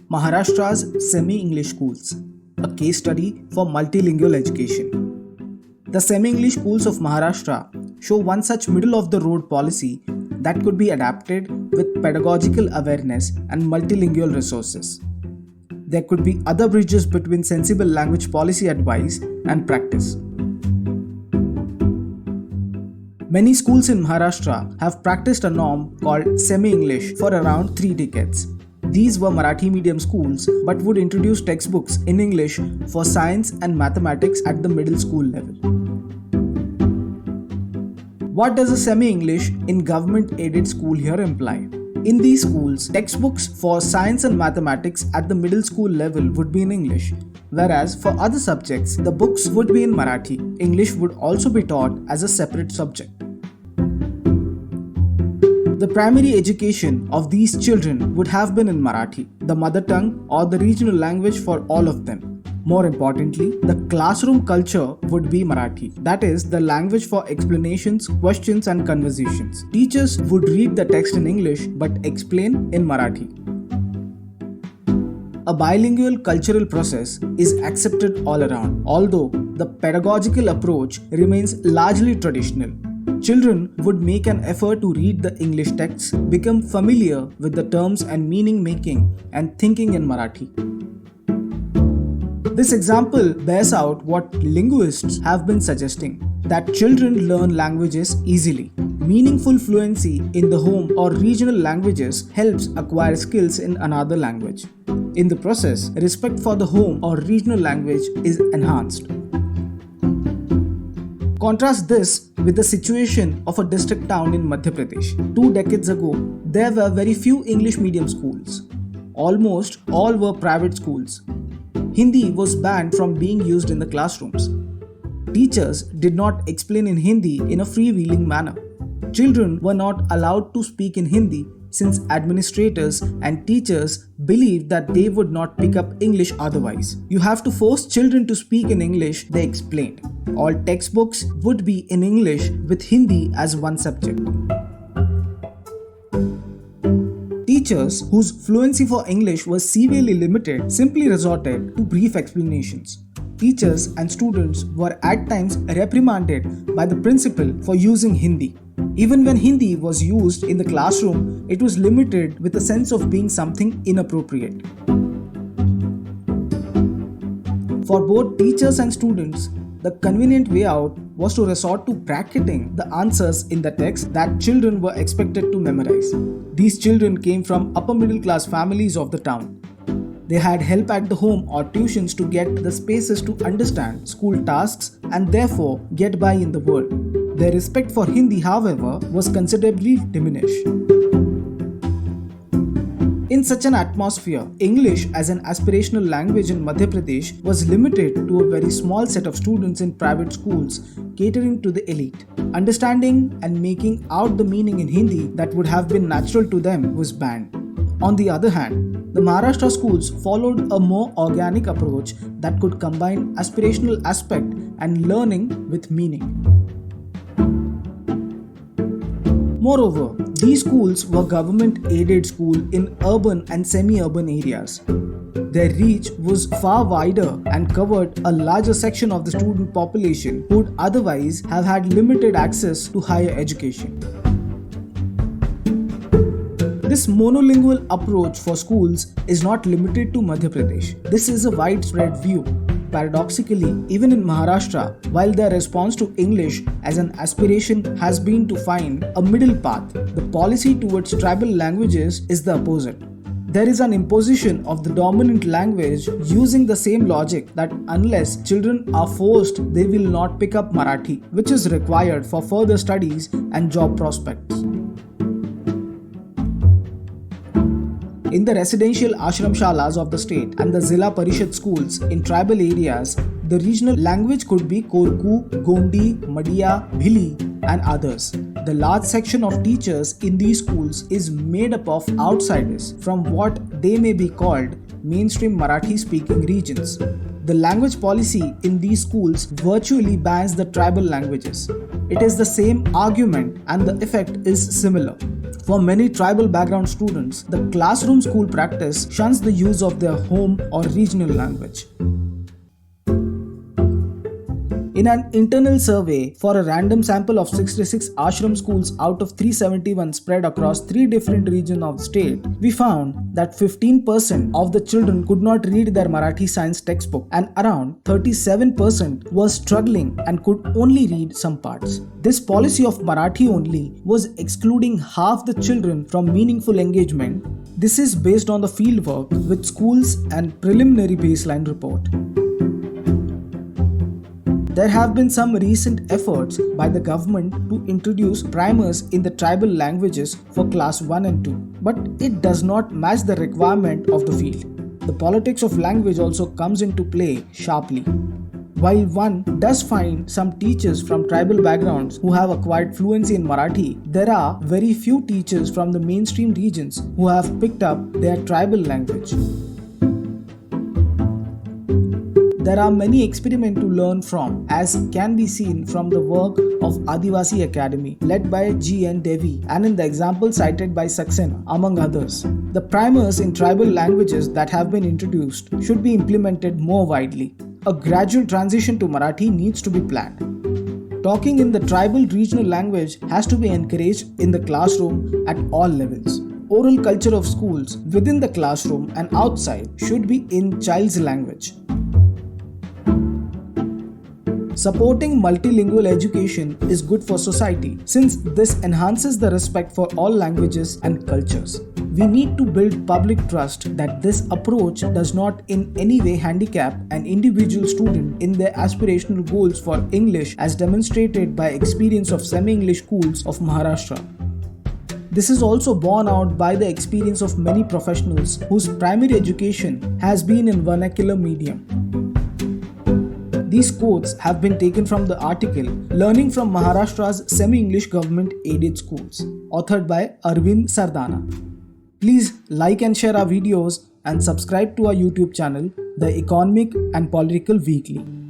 Maharashtra's semi-English schools, a case study for multilingual education. The semi-English schools of Maharashtra show one such middle-of-the-road policy that could be adapted with pedagogical awareness and multilingual resources. There could be other bridges between sensible language policy advice and practice. Many schools in Maharashtra have practiced a norm called semi-English for around 3 decades. These were Marathi medium schools but would introduce textbooks in English for science and mathematics at the middle school level. What does a semi-English in government-aided school here imply? In these schools, textbooks for science and mathematics at the middle school level would be in English, whereas for other subjects, the books would be in Marathi. English would also be taught as a separate subject. The primary education of these children would have been in Marathi, the mother tongue or the regional language for all of them. More importantly, the classroom culture would be Marathi, that is, the language for explanations, questions and conversations. Teachers would read the text in English but explain in Marathi. A bilingual cultural process is accepted all around, although the pedagogical approach remains largely traditional. Children would make an effort to read the English texts, become familiar with the terms and meaning making and thinking in Marathi. This example bears out what linguists have been suggesting, that children learn languages easily. Meaningful fluency in the home or regional languages helps acquire skills in another language. In the process, respect for the home or regional language is enhanced. Contrast this with the situation of a district town in Madhya Pradesh. 2 decades ago, there were very few English medium schools. Almost all were private schools. Hindi was banned from being used in the classrooms. Teachers did not explain in Hindi in a freewheeling manner. Children were not allowed to speak in Hindi since administrators and teachers believed that they would not pick up English otherwise. You have to force children to speak in English, they explained. All textbooks would be in English with Hindi as one subject. Teachers whose fluency for English was severely limited simply resorted to brief explanations. Teachers and students were at times reprimanded by the principal for using Hindi. Even when Hindi was used in the classroom, it was limited with a sense of being something inappropriate. For both teachers and students, the convenient way out was to resort to bracketing the answers in the text that children were expected to memorize. These children came from upper middle class families of the town. They had help at the home or tuitions to get the spaces to understand school tasks and therefore get by in the world. Their respect for Hindi, however, was considerably diminished. In such an atmosphere, English as an aspirational language in Madhya Pradesh was limited to a very small set of students in private schools, catering to the elite. Understanding and making out the meaning in Hindi that would have been natural to them was banned. On the other hand, the Maharashtra schools followed a more organic approach that could combine aspirational aspect and learning with meaning. Moreover, these schools were government-aided schools in urban and semi-urban areas. Their reach was far wider and covered a larger section of the student population who would otherwise have had limited access to higher education. This monolingual approach for schools is not limited to Madhya Pradesh. This is a widespread view. Paradoxically, even in Maharashtra, while their response to English as an aspiration has been to find a middle path, the policy towards tribal languages is the opposite. There is an imposition of the dominant language using the same logic that unless children are forced, they will not pick up Marathi, which is required for further studies and job prospects. In the residential ashram shalas of the state and the Zilla Parishad schools in tribal areas, the regional language could be Korku, Gondi, Madiya, Bhili and others. The large section of teachers in these schools is made up of outsiders from what they may be called mainstream Marathi speaking regions. The language policy in these schools virtually bans the tribal languages. It is the same argument and the effect is similar. For many tribal background students, the classroom school practice shuns the use of their home or regional language. In an internal survey for a random sample of 66 ashram schools out of 371 spread across 3 different regions of the state, we found that 15% of the children could not read their Marathi science textbook and around 37% were struggling and could only read some parts. This policy of Marathi only was excluding half the children from meaningful engagement. This is based on the fieldwork with schools and preliminary baseline report. There have been some recent efforts by the government to introduce primers in the tribal languages for class 1 and 2, but it does not match the requirement of the field. The politics of language also comes into play sharply. While one does find some teachers from tribal backgrounds who have acquired fluency in Marathi, there are very few teachers from the mainstream regions who have picked up their tribal language. There are many experiments to learn from, as can be seen from the work of Adivasi Academy led by G.N. Devi and in the example cited by Saxena, among others. The primers in tribal languages that have been introduced should be implemented more widely. A gradual transition to Marathi needs to be planned. Talking in the tribal regional language has to be encouraged in the classroom at all levels. Oral culture of schools within the classroom and outside should be in child's language. Supporting multilingual education is good for society since this enhances the respect for all languages and cultures. We need to build public trust that this approach does not in any way handicap an individual student in their aspirational goals for English as demonstrated by experience of semi-English schools of Maharashtra. This is also borne out by the experience of many professionals whose primary education has been in vernacular medium. These quotes have been taken from the article Learning from Maharashtra's Semi-English Government Aided Schools, authored by Arvind Sardana. Please like and share our videos and subscribe to our YouTube channel, The Economic and Political Weekly.